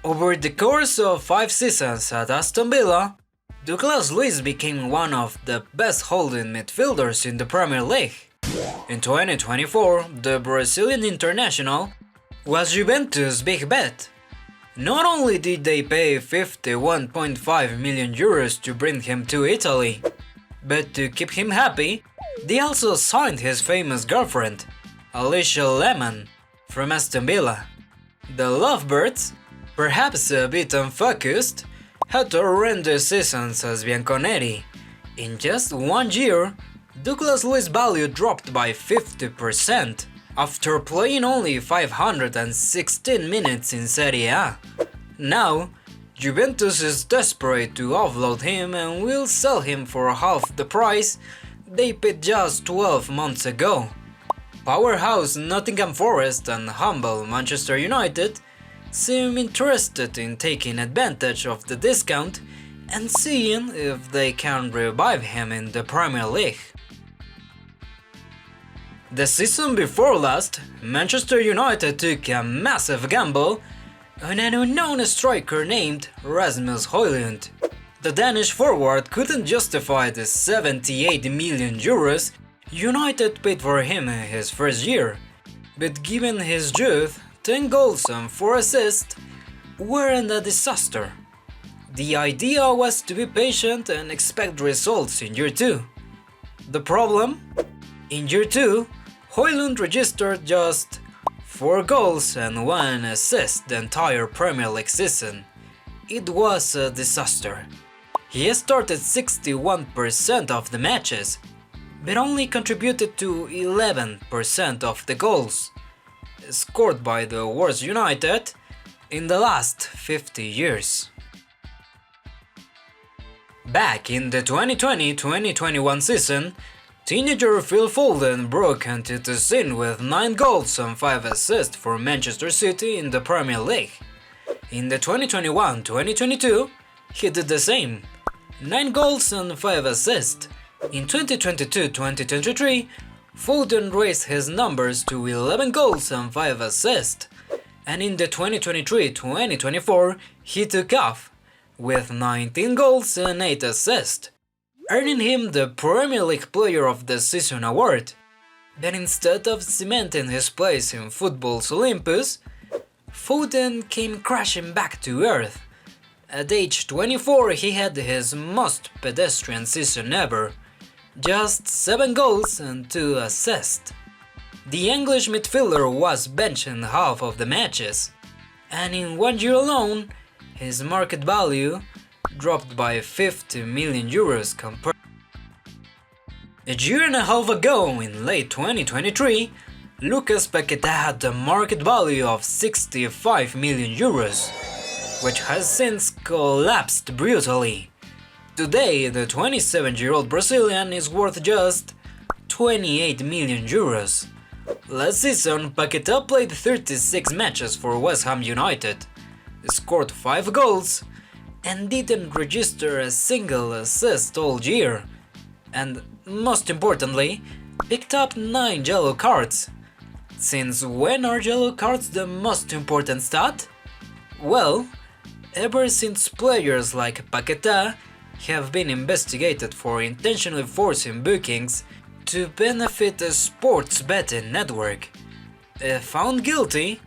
Over the course of 5 seasons at Aston Villa, Douglas Luiz became one of the best holding midfielders in the Premier League. In 2024, the Brazilian international was Juventus' big bet. Not only did they pay 51.5 million euros to bring him to Italy, but to keep him happy, they also signed his famous girlfriend, Alicia Lemon, from Aston Villa. The Lovebirds, perhaps a bit unfocused, had horrendous seasons as bianconeri. In just 1 year, Douglas Luiz's value dropped by 50% after playing only 516 minutes in Serie A. Now, Juventus is desperate to offload him and will sell him for half the price they paid just 12 months ago. Powerhouse Nottingham Forest and humble Manchester United seem interested in taking advantage of the discount and seeing if they can revive him in the Premier League. The season before last, Manchester United took a massive gamble on an unknown striker named Rasmus Højlund. The Danish forward couldn't justify the 78 million euros United paid for him in his first year, but given his youth, 10 goals and 4 assists weren't a disaster. The idea was to be patient and expect results in year 2. The problem? In year 2, Højlund registered just 4 goals and 1 assist the entire Premier League season. It was a disaster. He started 61% of the matches, but only contributed to 11% of the goals scored by the worst United in the last 50 years. Back in the 2020-2021 season, teenager Phil Foden broke into the scene with 9 goals and 5 assists for Manchester City in the Premier League. In the 2021-2022, he did the same, 9 goals and 5 assists. In 2022-2023, Foden raised his numbers to 11 goals and 5 assists, and in the 2023-2024 he took off with 19 goals and 8 assists, earning him the Premier League Player of the Season award. But instead of cementing his place in football's Olympus, Foden came crashing back to earth. At age 24 he had his most pedestrian season ever. Just 7 goals and 2 assists. The English midfielder was benched in half of the matches, and in 1 year alone, his market value dropped by 50 million euros compared. A year and a half ago, in late 2023, Lucas Paquetá had a market value of 65 million euros, which has since collapsed brutally. Today, the 27-year-old Brazilian is worth just 28 million euros. Last season, Paquetá played 36 matches for West Ham United, scored 5 goals, and didn't register a single assist all year, and, most importantly, picked up 9 yellow cards. Since when are yellow cards the most important stat? Well, ever since players like Paquetá have been investigated for intentionally forcing bookings to benefit a sports betting network. If found guilty,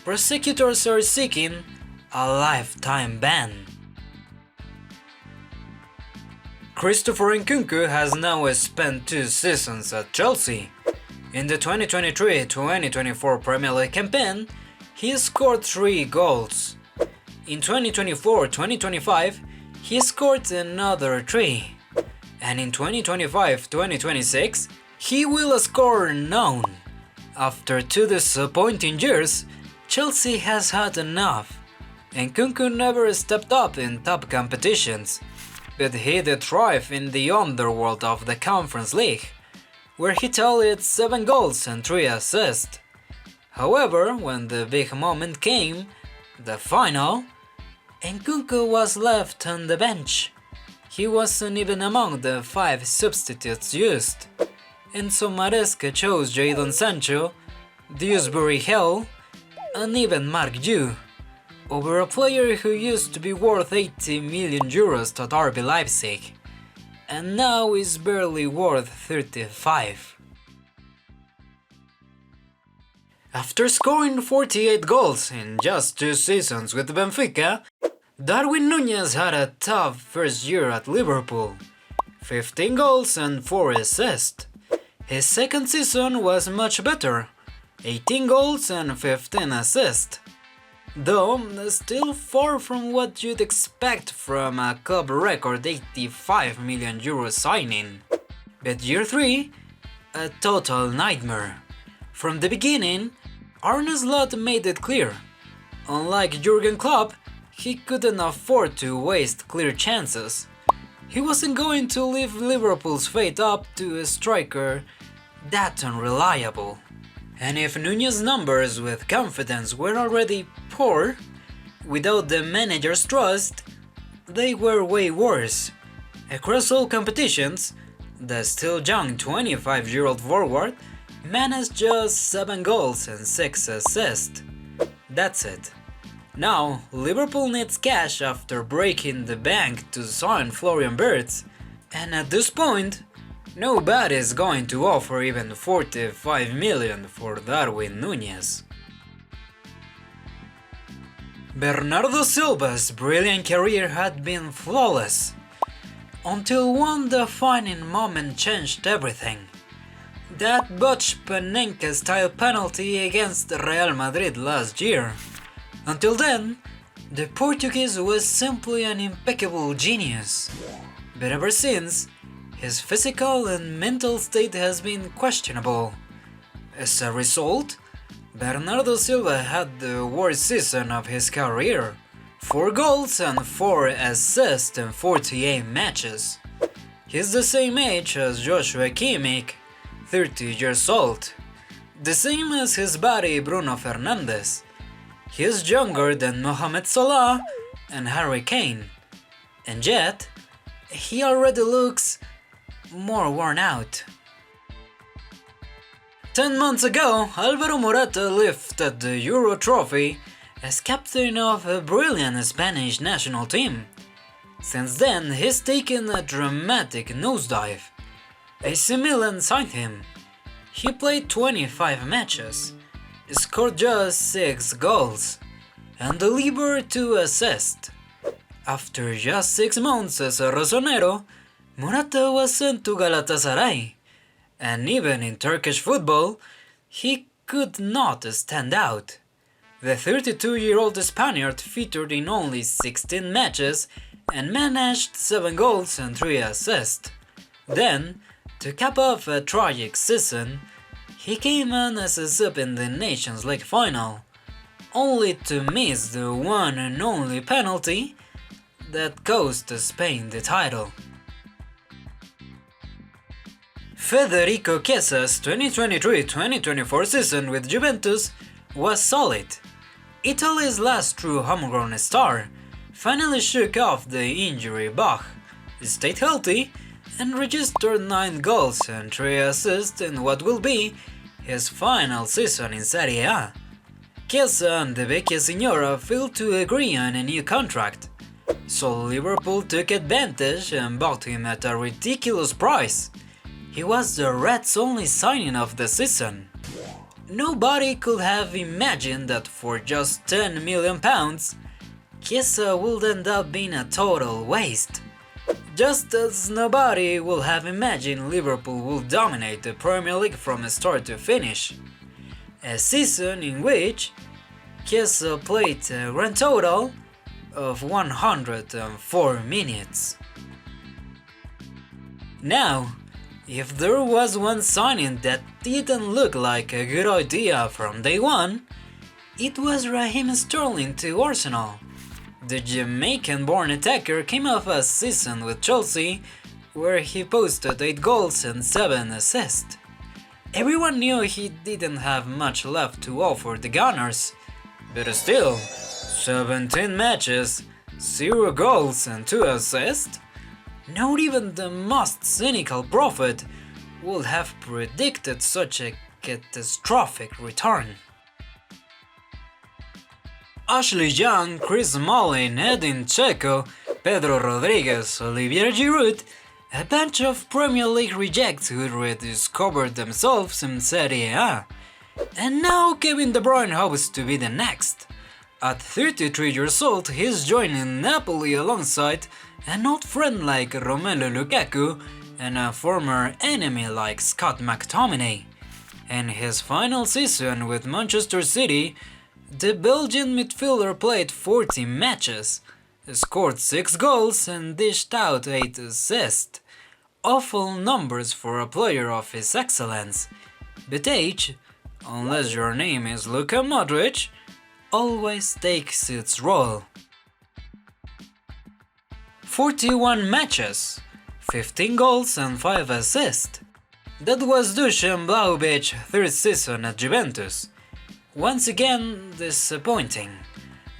prosecutors are seeking a lifetime ban. Christopher Nkunku has now spent 2 seasons at Chelsea. In the 2023-2024 Premier League campaign, he scored 3 goals. In 2024-2025, he scored another 3, and in 2025-2026 he will score none. After 2 disappointing years, Chelsea has had enough. Nkunku never stepped up in top competitions, but he did thrive in the underworld of the Conference League, where he tallied 7 goals and 3 assists. However, when the big moment came, the final, Nkunku was left on the bench. He wasn't even among the 5 substitutes used. Enzo Maresca chose Jadon Sancho, Dewsbury Hall, and even Mark Yu. over a player who used to be worth 80 million euros to RB Leipzig, and now is barely worth 35. After scoring 48 goals in just 2 seasons with Benfica, Darwin Núñez had a tough first year at Liverpool, 15 goals and 4 assists. His second season was much better, 18 goals and 15 assists. Though still far from what you'd expect from a club record 85 million euro signing. But year 3, a total nightmare. From the beginning, Arne Slot made it clear. Unlike Jurgen Klopp, he couldn't afford to waste clear chances. He wasn't going to leave Liverpool's fate up to a striker that unreliable. And if Núñez's numbers with confidence were already poor, without the manager's trust, they were way worse. Across all competitions, the still young 25-year-old forward managed just 7 goals and 6 assists. That's it. Now, Liverpool needs cash after breaking the bank to sign Florian Wirtz, and at this point, nobody's going to offer even 45 million for Darwin Núñez. Bernardo Silva's brilliant career had been flawless, until one defining moment changed everything. That botched Panenka-style penalty against Real Madrid last year. Until then, the Portuguese was simply an impeccable genius. But ever since, his physical and mental state has been questionable. As a result, Bernardo Silva had the worst season of his career. 4 goals and 4 assists in 48 matches. He's the same age as Joshua Kimmich, 30 years old. The same as his buddy Bruno Fernandes. He's younger than Mohamed Salah and Harry Kane. And yet, he already looks more worn out. 10 months ago, Alvaro Morata lifted the Euro trophy as captain of a brilliant Spanish national team. Since then, he's taken a dramatic nosedive. AC Milan signed him. He played 25 matches, scored just 6 goals, and delivered 2 assists. After just 6 months as a Rossonero, Morata was sent to Galatasaray, and even in Turkish football, he could not stand out. The 32-year-old Spaniard featured in only 16 matches and managed 7 goals and 3 assists. Then, to cap off a tragic season, he came on as a sub in the Nations League final, only to miss the one and only penalty that cost Spain the title. Federico Chiesa's 2023-2024 season with Juventus was solid. Italy's last true homegrown star finally shook off the injury bug, stayed healthy, and registered 9 goals and 3 assists in what will be his final season in Serie A. Chiesa and the Vecchia Signora failed to agree on a new contract, so Liverpool took advantage and bought him at a ridiculous price. He was the Reds' only signing of the season. Nobody could have imagined that for just £10 million, Chiesa would end up being a total waste. Just as nobody would have imagined Liverpool would dominate the Premier League from start to finish. A season in which Chiesa played a grand total of 104 minutes. Now, if there was one signing that didn't look like a good idea from day one, it was Raheem Sterling to Arsenal. The Jamaican-born attacker came off a season with Chelsea where he posted 8 goals and 7 assists. Everyone knew he didn't have much left to offer the Gunners, but still, 17 matches, 0 goals and 2 assists? Not even the most cynical prophet would have predicted such a catastrophic return. Ashley Young, Chris Smalling, Edin Dzeko, Pedro Rodriguez, Olivier Giroud, a bunch of Premier League rejects who rediscovered themselves in Serie A. And now Kevin De Bruyne hopes to be the next. At 33 years old, he's joining Napoli alongside an old friend like Romelu Lukaku and a former enemy like Scott McTominay. In his final season with Manchester City, the Belgian midfielder played 40 matches, scored 6 goals and dished out 8 assists. Awful numbers for a player of his excellence. But age, unless your name is Luka Modric, always takes its role. 41 matches, 15 goals and 5 assists. That was Dusan Vlahovic's third season at Juventus. Once again disappointing.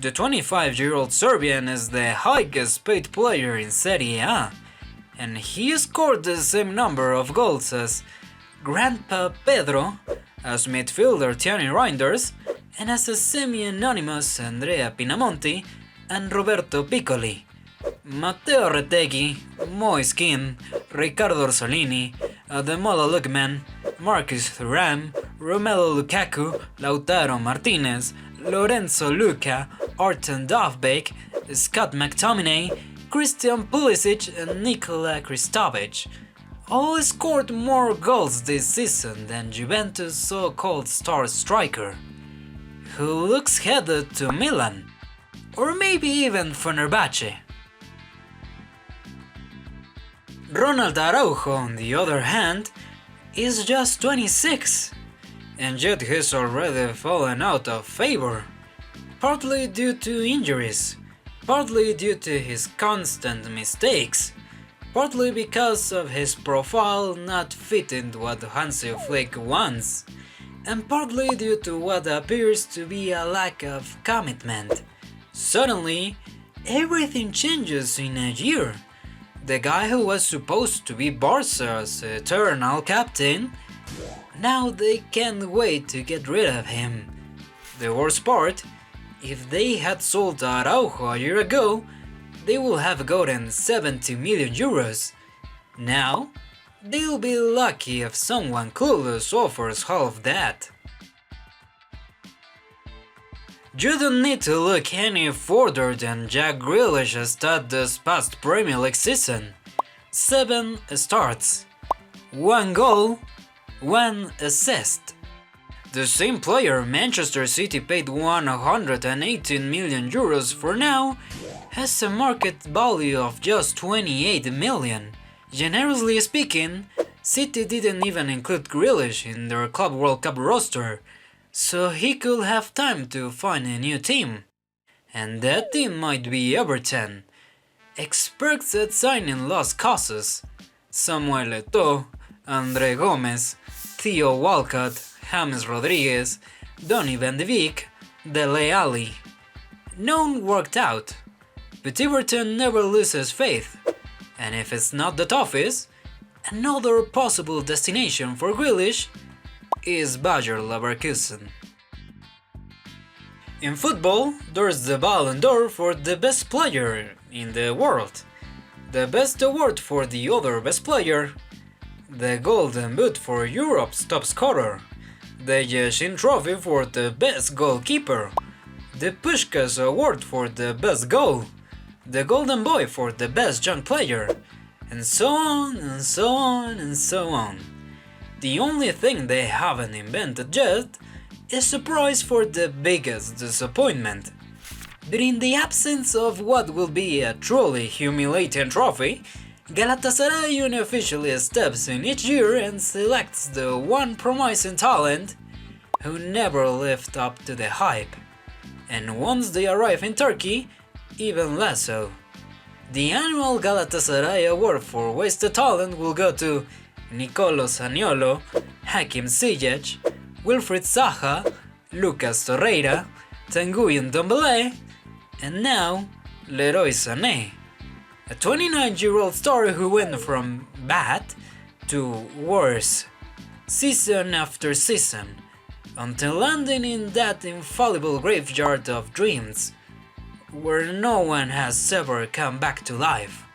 The 25-year-old Serbian is the highest paid player in Serie A, and he scored the same number of goals as Grandpa Pedro, as midfielder Thierry Reinders, and as a semi-anonymous Andrea Pinamonti and Roberto Piccoli. Matteo Retegui, Moise Kean, Riccardo Orsolini, Ademola Lookman, Marcus Thuram, Romelu Lukaku, Lautaro Martinez, Lorenzo Luca, Artem Dovbyk, Scott McTominay, Christian Pulisic and Nikola Kristovic all scored more goals this season than Juventus' so-called star striker, who looks headed to Milan, or maybe even Fenerbahce. Ronald Araujo, on the other hand, is just 26, and yet he's already fallen out of favor, partly due to injuries, partly due to his constant mistakes, partly because of his profile not fitting what Hansi Flick wants, and partly due to what appears to be a lack of commitment. Suddenly, everything changes in a year. The guy who was supposed to be Barca's eternal captain, now they can't wait to get rid of him. The worst part, if they had sold Araujo a year ago, they would have gotten 70 million euros. Now, they'll be lucky if someone clueless offers half that. You don't need to look any further than Jack Grealish's stat this past Premier League season. 7 starts, 1 goal, 1 assist. The same player Manchester City paid 118 million euros for now has a market value of just 28 million. Generously speaking, City didn't even include Grealish in their Club World Cup roster, so he could have time to find a new team. And that team might be Everton. Experts at signing lost causes: Samuel Eto'o, Andre Gomez, Theo Walcott, James Rodriguez, Donny van de Beek, Dele Alli. None worked out, but Everton never loses faith, and if it's not the toughest, another possible destination for Grealish is Bayer Leverkusen. In football, there's the Ballon d'Or for the best player in the world, the best award for the other best player, the Golden Boot for Europe's top scorer, the Yashin Trophy for the best goalkeeper, the Puskás Award for the best goal, the Golden Boy for the best young player, and so on and so on and so on. The only thing they haven't invented yet is a prize for the biggest disappointment. But in the absence of what will be a truly humiliating trophy, Galatasaray unofficially steps in each year and selects the one promising talent who never lived up to the hype. And once they arrive in Turkey, even less so. The annual Galatasaray Award for Wasted Talent will go to Nicolo Zaniolo, Hakim Ziyech, Wilfried Zaha, Lucas Torreira, Tanguy Ndombele, and now Leroy Sané, a 29-year-old star who went from bad to worse, season after season, until landing in that infallible graveyard of dreams, where no one has ever come back to life.